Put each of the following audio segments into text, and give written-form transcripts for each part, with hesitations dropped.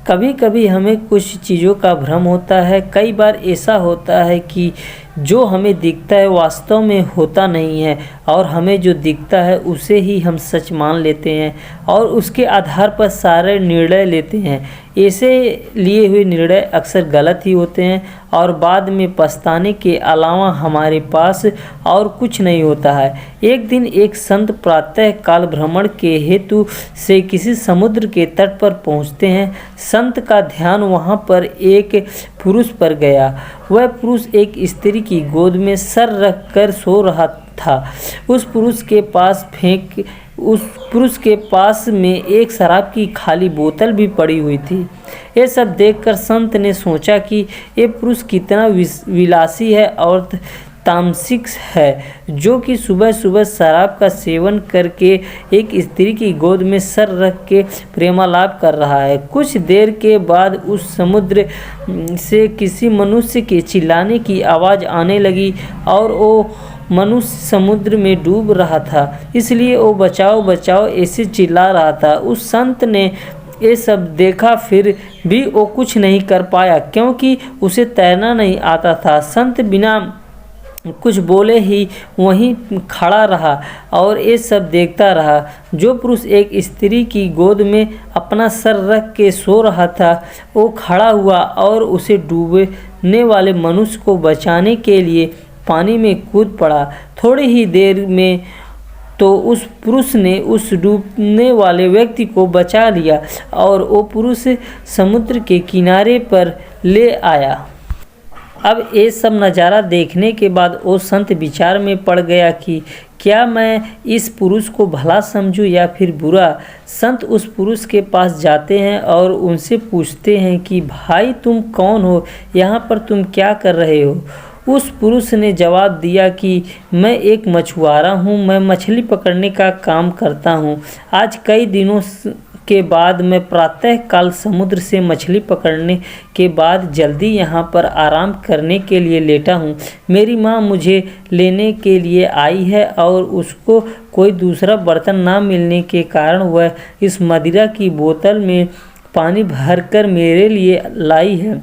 कभी कभी हमें कुछ चीज़ों का भ्रम होता है। कई बार ऐसा होता है कि जो हमें दिखता है वास्तव में होता नहीं है, और हमें जो दिखता है उसे ही हम सच मान लेते हैं और उसके आधार पर सारे निर्णय लेते हैं। ऐसे लिए हुए निर्णय अक्सर गलत ही होते हैं और बाद में पछताने के अलावा हमारे पास और कुछ नहीं होता है। एक दिन एक संत प्रातः काल भ्रमण के हेतु से किसी समुद्र के तट पर पहुंचते हैं। संत का ध्यान वहां पर एक पुरुष पर गया। वह पुरुष एक स्त्री की गोद में सर रख कर सो रहा था। उस पुरुष के पास में एक शराब की खाली बोतल भी पड़ी हुई थी। ये सब देखकर संत ने सोचा कि ये पुरुष कितना विलासी है और तामसिक है, जो कि सुबह सुबह शराब का सेवन करके एक स्त्री की गोद में सर रख के प्रेमालाप कर रहा है। कुछ देर के बाद उस समुद्र से किसी मनुष्य के चिल्लाने की आवाज़ आने लगी और वो मनुष्य समुद्र में डूब रहा था, इसलिए वो बचाओ बचाओ ऐसे चिल्ला रहा था। उस संत ने ये सब देखा, फिर भी वो कुछ नहीं कर पाया क्योंकि उसे तैरना नहीं आता था। संत बिना कुछ बोले ही वहीं खड़ा रहा और ये सब देखता रहा। जो पुरुष एक स्त्री की गोद में अपना सर रख के सो रहा था, वो खड़ा हुआ और उसे डूबने वाले मनुष्य को बचाने के लिए पानी में कूद पड़ा। थोड़ी ही देर में तो उस पुरुष ने उस डूबने वाले व्यक्ति को बचा लिया और वो पुरुष समुद्र के किनारे पर ले आया। अब ये सब नज़ारा देखने के बाद वो संत विचार में पड़ गया कि क्या मैं इस पुरुष को भला समझूं या फिर बुरा। संत उस पुरुष के पास जाते हैं और उनसे पूछते हैं कि भाई तुम कौन हो, यहाँ पर तुम क्या कर रहे हो। उस पुरुष ने जवाब दिया कि मैं एक मछुआरा हूँ, मैं मछली पकड़ने का काम करता हूँ। आज कई दिनों के बाद मैं प्रातः काल समुद्र से मछली पकड़ने के बाद जल्दी यहाँ पर आराम करने के लिए लेटा हूँ। मेरी माँ मुझे लेने के लिए आई है और उसको कोई दूसरा बर्तन ना मिलने के कारण वह इस मदिरा की बोतल में पानी भरकर मेरे लिए लाई है।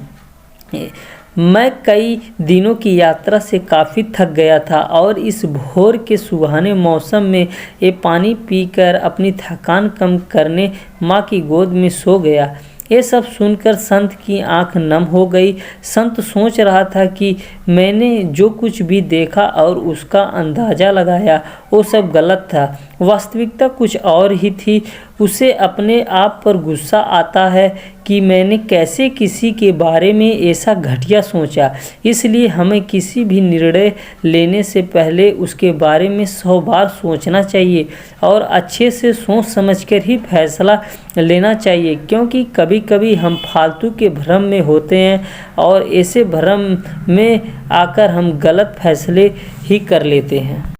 मैं कई दिनों की यात्रा से काफ़ी थक गया था और इस भोर के सुहाने मौसम में ये पानी पीकर अपनी थकान कम करने माँ की गोद में सो गया। ये सब सुनकर संत की आंख नम हो गई। संत सोच रहा था कि मैंने जो कुछ भी देखा और उसका अंदाज़ा लगाया वो सब गलत था, वास्तविकता कुछ और ही थी। उसे अपने आप पर गुस्सा आता है कि मैंने कैसे किसी के बारे में ऐसा घटिया सोचा। इसलिए हमें किसी भी निर्णय लेने से पहले उसके बारे में 100 बार सोचना चाहिए और अच्छे से सोच समझकर ही फैसला लेना चाहिए, क्योंकि कभी कभी हम फालतू के भ्रम में होते हैं और ऐसे भ्रम में आकर हम गलत फैसले ही कर लेते हैं।